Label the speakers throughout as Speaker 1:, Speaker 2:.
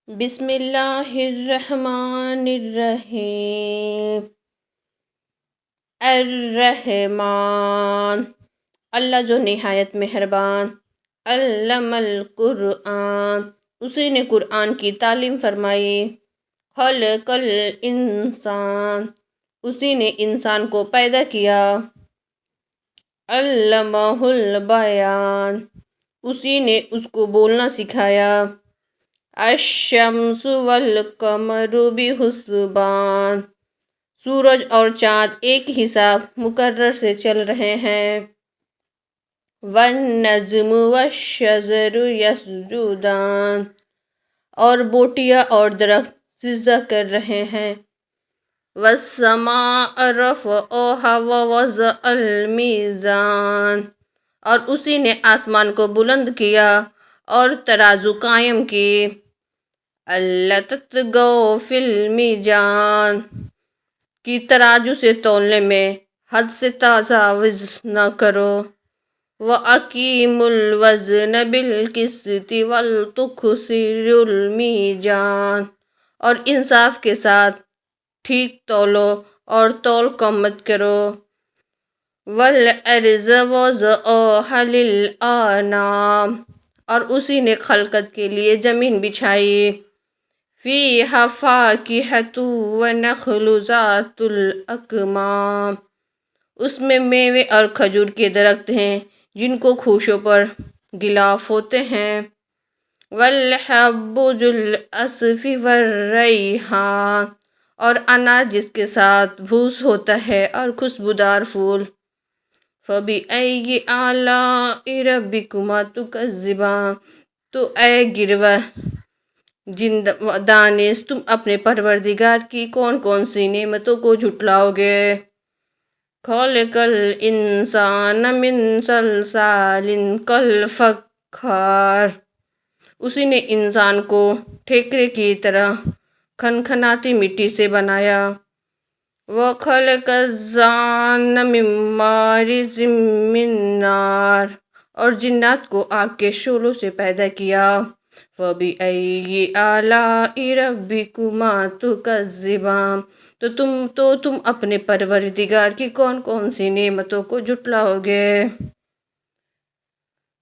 Speaker 1: بسم اللہ الرحمن الرحیم۔ الرحمن، اللہ جو نہایت مہربان۔ علم القرآن، اسی نے قرآن کی تعلیم فرمائی۔ خلق الانسان، اسی نے انسان کو پیدا کیا۔ علمہ البیان، اسی نے اس کو بولنا سکھایا۔ الشمس والقمر بحسبان، سورج اور چاند ایک حساب مقرر سے چل رہے ہیں۔ والنجم والشجر یسجدان، اور بوٹیاں اور درخت سجدہ کر رہے ہیں۔ والسماء رفعها ووضع الميزان، اور اسی نے آسمان کو بلند کیا اور ترازو قائم کی۔ اللہ تطغوا فی المیزان، کہ ترازو سے تولنے میں حد سے تجاوز نہ کرو۔ وَأَقِیمُوا الْوَزْنَ بِالْقِسْطِ وَلْتُخْسِرُوا الْمِیزَانَ، اور انصاف کے ساتھ ٹھیک تولو اور تول کم مت کرو۔ وَالْأَرْضَ وَضَعَهَا لِلْأَنَامِ، اور اسی نے خلقت کے لیے زمین بچھائی۔ فِيهَا فَاكِهَةٌ وَالنَّخْلُ ذَاتُ الْأَكْمَامِ، اس میں میوے اور کھجور کے درخت ہیں جن کو خوشوں پر غلاف ہوتے ہیں۔ وَالْحَبُّ ذُو الْعَصْفِ وَالرَّيْحَانُ، اور اناج جس کے ساتھ بھوس ہوتا ہے اور خوشبودار پھول۔ فَبِأَيِّ آلَاءِ رَبِّكُمَا تُكَذِّبَانِ، تو اے گروہ دانش، تم اپنے پروردگار کی کون کون سی نعمتوں کو جھٹلاؤ گے۔ خَلَقَ الْإِنسَانَ مِنْ صَلْصَالٍ كَالْفَخَّارِ، اسی نے انسان کو ٹھیکرے کی طرح کھنکھناتی مٹی سے بنایا۔ وَخَلَقَ الجَّانَّ مِن مَارِجٍ مِّن نَّارٍ، اور جنات کو آگ کے شعلوں سے پیدا کیا۔ فَبِأَيِّ آلَاءِ رَبِّكُمَا تُكَذِّبَانِ، تو تم اپنے پروردگار کی کون کون سی نعمتوں کو جھٹلاؤ گے۔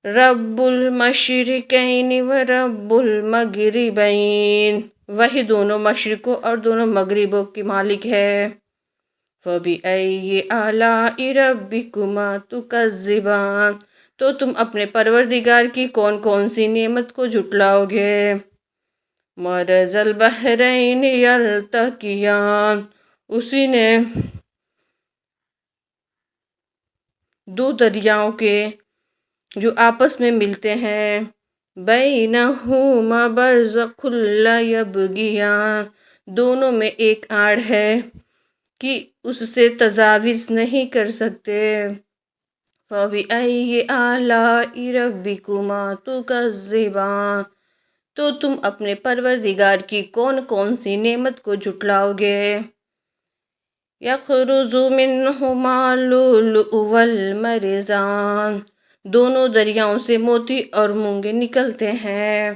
Speaker 1: رب المشرقین و رب المغربین، وہی دونوں مشرقوں اور دونوں مغربوں کی مالک ہے۔ فَبِأَيِّ آلَاءِ رَبِّكُمَا تُكَذِّبَانِ، تو تم اپنے پروردگار کی کون کون سی نعمت کو جھٹلاؤ گے۔ مَرَجَ الْبَحْرَيْنِ یَلْتَقِیَانِ، اسی نے دو دریاؤں کے جو آپس میں ملتے ہیں۔ بَیْنَہُمَا بَرْزَخٌ لَا یَبْغِیَانِ، دونوں میں ایک آڑ ہے کہ اس سے تجاوز نہیں کر سکتے۔ فَبِأَيِّ آلَاءِ رَبِّكُمَا تُكَذِّبَانِ، تو تم اپنے پروردگار کی کون کون سی نعمت کو جھٹلاؤ گے۔ یَخْرُجُ مِنْہُمَا اللُّؤْلُؤُ وَالْمَرْجَانُ، دونوں دریاؤں سے موتی اور مونگے نکلتے ہیں۔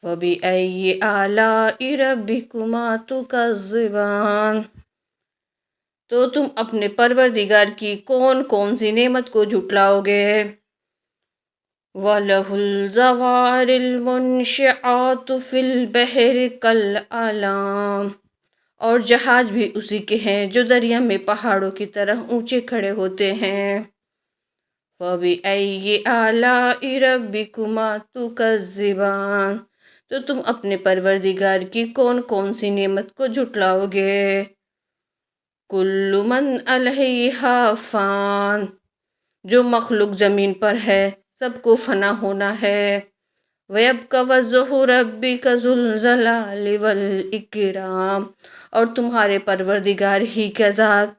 Speaker 1: فَبِأَيِّ آلَاءِ رَبِّكُمَا تُكَذِّبَانِ، تو تم اپنے پروردگار کی کون کون سی نعمت کو جھٹلاؤ گے۔ وَلَهُ الْجَوَارِ الْمُنشَآتُ فِي الْبَحْرِ كَالْأَعْلَامِ، اور جہاز بھی اسی کے ہیں جو دریا میں پہاڑوں کی طرح اونچے کھڑے ہوتے ہیں۔ فَبِأَيِّ آلَاءِ رَبِّكُمَا تُكَذِّبَانِ، تو تم اپنے پروردگار کی کون کون سی نعمت کو جھٹلاؤ گے۔ كُلُّ مَنْ عَلَيْهَا فَانٍ، جو مخلوق زمین پر ہے سب کو فنا ہونا ہے۔ وَيَبْقَى وَجْهُ رَبِّكَ ذُو الْجَلَالِ وَالْإِكْرَامِ، اور تمہارے پروردگار ہی کا ذات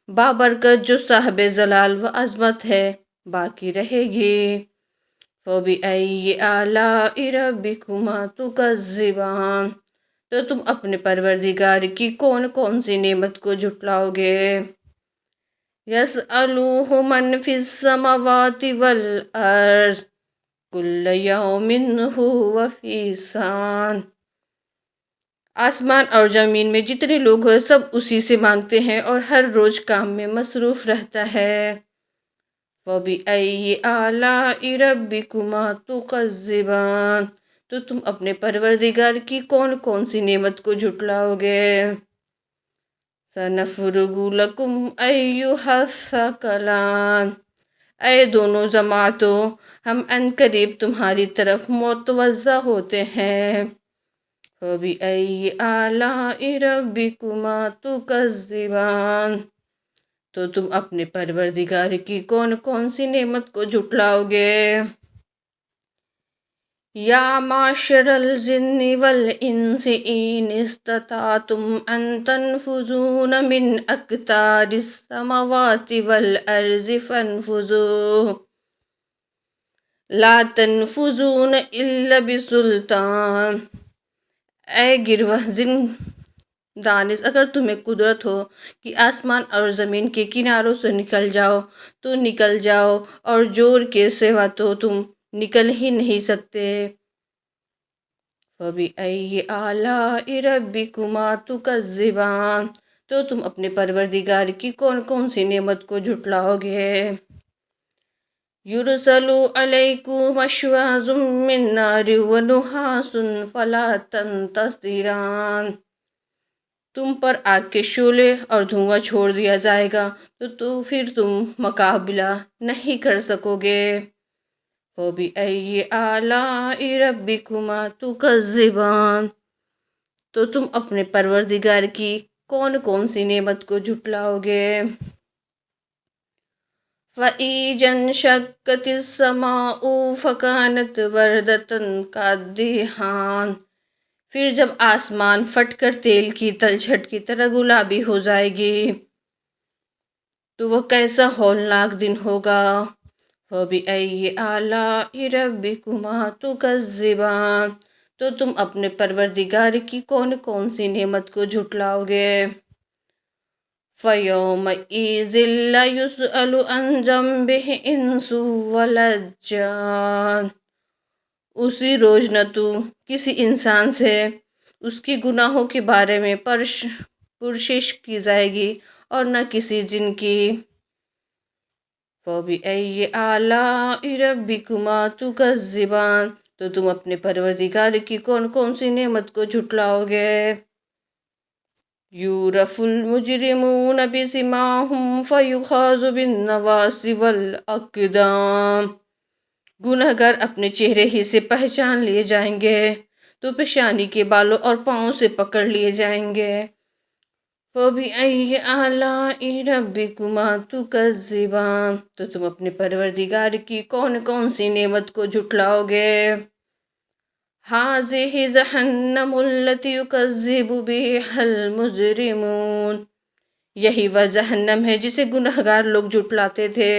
Speaker 1: بابرکت جو صاحب جلال و عظمت ہے باقی رہے گی۔ فَبِأَيِّ آلَاءِ رَبِّكُمَا تُكَذِّبَانِ، تو تم اپنے پروردگار کی کون کون سی نعمت کو جھٹلاؤ گے۔ يَسْأَلُهُ مَنْ فِي السَّمَاوَاتِ وَالْأَرْضِ كُلَّ يَوْمٍ هُوَ فِي شَأْنٍ، آسمان اور زمین میں جتنے لوگ ہیں سب اسی سے مانگتے ہیں اور ہر روز کام میں مصروف رہتا ہے۔ فَبِأَيِّ آلَاءِ رَبِّكُمَا تُكَذِّبَانِ، تو تم اپنے پروردگار کی کون کون سی نعمت کو جھٹلاؤ گے؟ سَنَفْرُغُ لَكُمْ أَيُّهَ الثَّقَلَانِ، اے دونوں جماعتوں، ہم عنقریب تمہاری طرف متوجہ ہوتے ہیں۔ فَبِأَيِّ آلَاءِ رَبِّكُمَا تُكَذِّبَانِ، تو تم اپنے پروردگار کی کون کون سی نعمت کو جھٹلاؤ گے؟ یا معشر الجن والانس ان استطعتم ان تنفذون من اقطار السماوات والارض فانفذوا لا تنفذون الا بسلطان، اے گروہ جن دانش، اگر تمہیں قدرت ہو کہ آسمان اور زمین کے کناروں سے نکل جاؤ تو نکل جاؤ، اور زور کے سوا تو تم نکل ہی نہیں سکتے۔ فَبِأَيِّ آلَاءِ رَبِّكُمَا تُكَذِّبَانِ، تو تم اپنے پروردگار کی کون کون سی نعمت کو جھٹلاؤ گے؟ يُرْسَلُ عَلَيْكُمْ شِوَاظٌ مِّن نَّارٍ وَنُحَاسٌ فَلَا تَنتَصِرَانِ، تم پر آگ کے شعلے اور دھواں چھوڑ دیا جائے گا تو پھر تم مقابلہ نہیں کر سکو گے۔ فَبِأَيِّ آلَاءِ رَبِّكُمَا تُكَذِّبَانِ، تو تم اپنے پروردگار کی کون کون سی نعمت کو جھٹلاؤ گے؟ فَإِذَا انشَقَّتِ السَّمَاءُ فَكَانَتْ وَرْدَةً كَالدِّهَانِ، پھر جب آسمان پھٹ کر تیل کی تلچھٹ کی طرح گلابی ہو جائے گی تو وہ کیسا ہولناک دن ہوگا۔ فَبِأَيِّ آلَاءِ رَبِّكُمَا تُكَذِّبَانِ، تو تم اپنے پروردگار کی کون کون سی نعمت کو جھٹلاؤ گے؟ فَيَوْمَئِذٍ لَا يُسْأَلُ عَنْ ذَنبِهِ إِنسٌ وَلَا جَانٌ، اسی روز نہ تو کسی انسان سے اس کی گناہوں کے بارے میں پرسش کی جائے گی اور نہ کسی جن کی۔ فَبِأَيِّ آلَاءِ رَبِّكُمَا تُكَذِّبَانِ، تو تم اپنے پروردگار کی کون کون سی نعمت کو جھٹلاؤ گے؟ يُعْرَفُ الْمُجْرِمُونَ بِسِيمَاهُمْ فَيُؤْخَذُ بِالنَّوَاصِي وَالْأَقْدَامِ، گنہگار اپنے چہرے ہی سے پہچان لیے جائیں گے تو پیشانی کے بالوں اور پاؤں سے پکڑ لیے جائیں گے۔ فَبِأَيِّ آلَاءِ رَبِّكُمَا تُكَذِّبَانِ، تو تم اپنے پروردگار کی کون کون سی نعمت کو جھٹلاؤ گے؟ هَٰذِهِ جَهَنَّمُ الَّتِي يُكَذِّبُ بِهَا الْمُجْرِمُونَ، یہی وہ جہنم ہے جسے گنہگار لوگ جھٹلاتے تھے۔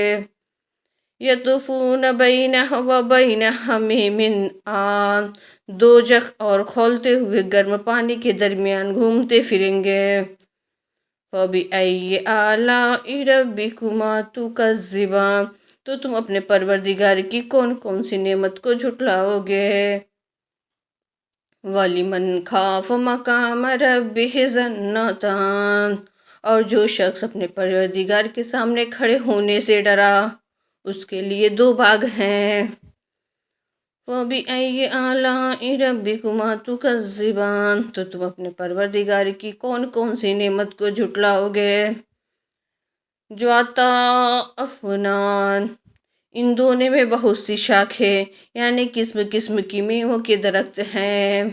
Speaker 1: يَطُوفُونَ بَيْنَهَا وَبَيْنَ حَمِيمٍ آنٍ، دوزخ اور کھولتے ہوئے گرم پانی کے درمیان گھومتے پھریں گے۔ فَبِأَيِّ آلَاءِ رَبِّكُمَا تُكَذِّبَانِ، تو تم اپنے پروردگار کی کون کون سی نعمت کو جھٹلاؤ گے؟ وَلِمَنْ خَافَ مَقَامَ رَبِّهِ جَنَّتَانِ، اور جو شخص اپنے پروردگار کے سامنے کھڑے ہونے سے ڈرا اس کے لیے دو باغ ہیں۔ فَبِأَيِّ آلَاءِ رَبِّكُمَا تُكَذِّبَانِ، تو تم اپنے پروردگار کی کون کون سی نعمت کو جھٹلاؤ گے؟ ذَوَاتَا أَفْنَانٍ، ان دونوں میں بہت سی شاخیں یعنی قسم قسم کی میووں کے درخت ہیں۔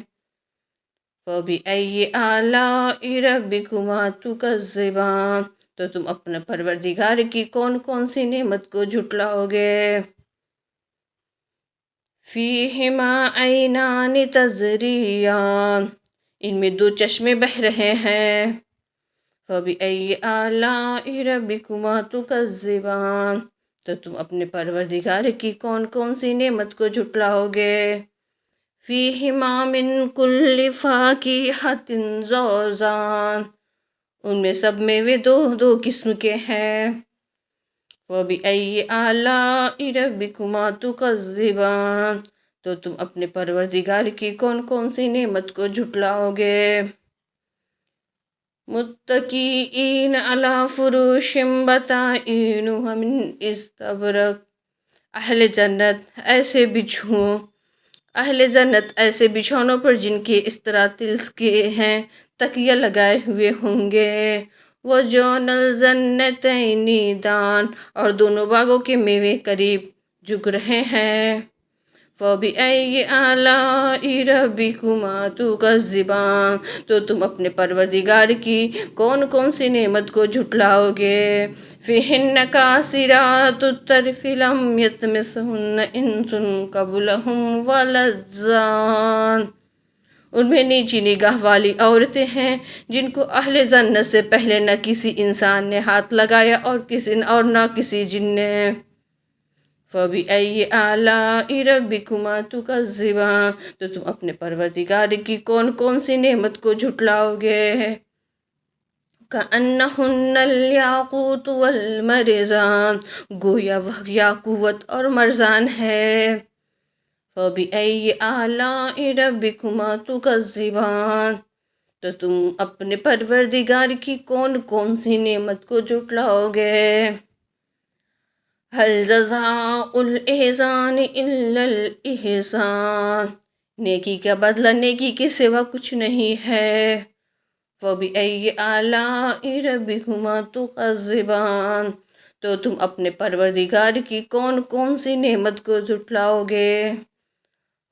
Speaker 1: فَبِأَيِّ آلَاءِ رَبِّكُمَا تُكَذِّبَانِ، تو تم اپنے پروردگار کی کون کون سی نعمت کو جھٹلاؤ گے؟ فِيهِمَا عَيْنَانِ تَجْرِيَانِ، ان میں دو چشمے بہہ رہے ہیں۔ فَبِأَيِّ آلَاءِ رَبِّكُمَا تُكَذِّبَانِ، تو تم اپنے پروردگار کی کون کون سی نعمت کو جھٹلاؤ گے؟ فِيهِمَا مِن كُلِّ فَاكِهَةٍ زَوْجَانِ، ان میں سب میوے دو دو قسم کے ہیں۔ وَبِأَيِّ آلَاءِ رَبِّكُمَا تُكَذِّبَانِ، تو تم اپنے پروردگار کی کون کون سی نعمت کو جھٹلاؤ گے؟ متکئین علی فروش بطائنها من استبرق، اہل جنت ایسے بچھونوں پر جن کے اس طرح تلس کے ہیں تکیہ لگائے ہوئے ہوں گے۔ وَجَنَى الْجَنَّتَيْنِ دان، اور دونوں باغوں کے میوے قریب جھک رہے ہیں۔ فَبِأَيِّ آلَاءِ رَبِّكُمَا تُكَذِّبَانِ، تو تم اپنے پروردگار کی کون کون سی نعمت کو جھٹلاؤ گے؟ فِيهِنَّ قَاصِرَاتُ الطَّرْفِ لَمْ يَطْمِثْهُنَّ إِنسٌ قَبْلَهُمْ وَلَا جَانٌّ، ان میں نیچی نگاہ والی عورتیں ہیں جن کو اہل جنت سے پہلے نہ کسی انسان نے ہاتھ لگایا اور نہ کسی جن نے۔ فَبِأَيِّ آلَاءِ رَبِّكُمَا تُكَذِّبَانِ، تو تم اپنے پروردگار کی کون کون سی نعمت کو جھٹلاؤ گے؟ كَأَنَّهُنَّ الْيَاقُوتُ وَالْمَرْجَانُ، گویا وہ یاقوت اور مرجان ہے۔ فَبِأَيِّ آلَاءِ رَبِّكُمَا تُكَذِّبَانِ، تو تم اپنے پروردگار کی کون کون سی نعمت کو جھٹلاؤ گے؟ هَلْ جَزَاءُ الْإِحْسَانِ إِلَّا الْإِحْسَانُ، نیکی کا بدلہ نیکی کے سوا کچھ نہیں ہے۔ فَبِأَيِّ آلَاءِ رَبِّكُمَا تُكَذِّبَانِ، تو تم اپنے پروردگار کی کون کون سی نعمت کو جھٹلاؤ گے؟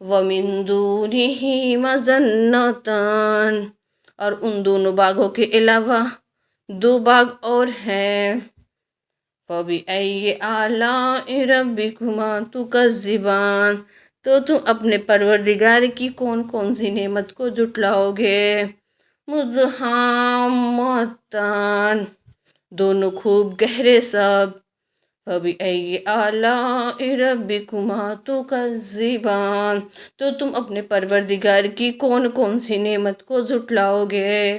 Speaker 1: وَمِن دُونِهِ مَجَنَّتَانِ، اور ان دونوں باغوں کے علاوہ دو باغ اور ہیں۔ فَبِأَيِّ آلَاءِ رَبِّكُمَا تُكَذِّبَانِ، تو تم اپنے پروردگار کی کون کون سی نعمت کو جھٹلاؤ گے؟ مُدْحَامَّتَانِ، دونوں خوب گہرے سب۔ فَبِأَيِّ آلَاءِ رَبِّكُمَا تُكَذِّبَانِ، تو تم اپنے پروردگار کی کون کون سی نعمت کو جھٹلاؤ گے؟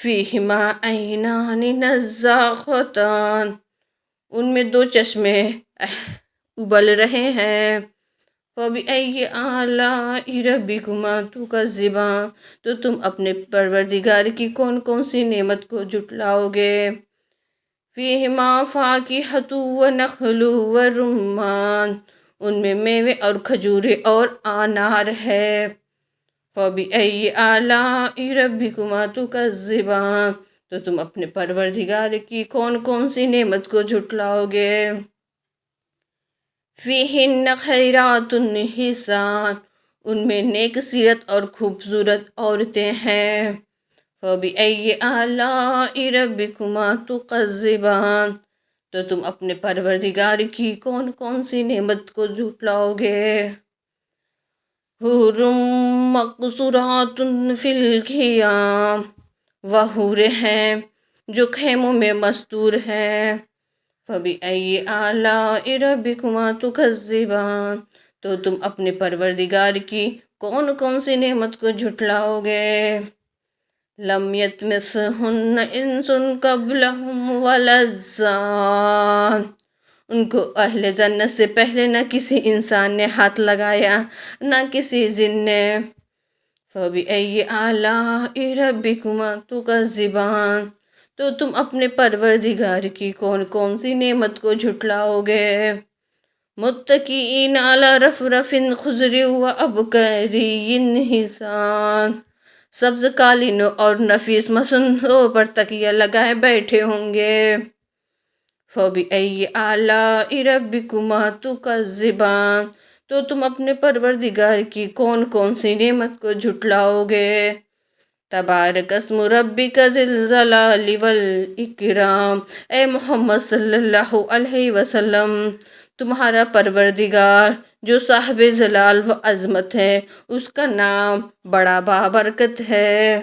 Speaker 1: فِيهِمَا عَيْنَانِ نَضَّاخَتَانِ، ان میں دو چشمے ابل رہے ہیں۔ فَبِأَيِّ آلَاءِ رَبِّكُمَا تُكَذِّبَانِ، تو تم اپنے پروردگار کی کون کون سی نعمت کو جھٹلاؤ گے؟ فِيهِمَا فَاكِهَةٌ وَنَخْلٌ وَرُمَّانٌ، ان میں میوے اور کھجورے اور انار ہے۔ فَبِأَيِّ آلَاءِ رَبِّكُمَا تُكَذِّبَانِ، تو تم اپنے پروردگار کی کون کون سی نعمت کو جھٹلاؤ گے؟ فِيهِنَّ خَيْرَاتٌ حِسَانٌ، ان میں نیک سیرت اور خوبصورت عورتیں ہیں۔ فَبِأَيِّ آلَاءِ رَبِّكُمَا تُكَذِّبَانِ، تو تم اپنے پروردگار کی کون کون سی نعمت کو جھٹلاؤ گے؟ حُورٌ مَقْصُورَاتٌ فِی الْخِیَامِ، وہ حوریں ہیں جو خیموں میں مستور ہیں۔ فَبِأَيِّ آلَاءِ رَبِّكُمَا تُكَذِّبَانِ، تو تم اپنے پروردگار کی کون کون سی نعمت کو جھٹلاؤ گے؟ لَمْ يَطْمِثْهُنَّ إِنسٌ قَبْلَهُمْ وَلَا جَانٌّ، ان کو اہل جنت سے پہلے نہ کسی انسان نے ہاتھ لگایا نہ کسی جن نے۔ فَبِأَيِّ آلَاءِ رَبِّكُمَا تُكَذِّبَانِ، تو تم اپنے پروردگار کی کون کون سی نعمت کو جھٹلاؤ گے؟ مُتَّكِئِينَ عَلَى رَفْرَفٍ خُضْرٍ وَأَبْقَارٍ حِسَانٍ، سبز قالینوں اور نفیس مصنوعوں پر تکیہ لگائے بیٹھے ہوں گے۔ فَبِأَيِّ آلَاءِ رَبِّكُمَا تُكَذِّبَانِ، تو تم اپنے پروردگار کی کون کون سی نعمت کو جھٹلاؤ گے؟ تبارک اسم ربک ذی الجلال والاکرام، اے محمد صلی اللہ علیہ وسلم، تمہارا پروردگار جو صاحب جلال و عظمت ہے، اس کا نام بڑا بابرکت ہے۔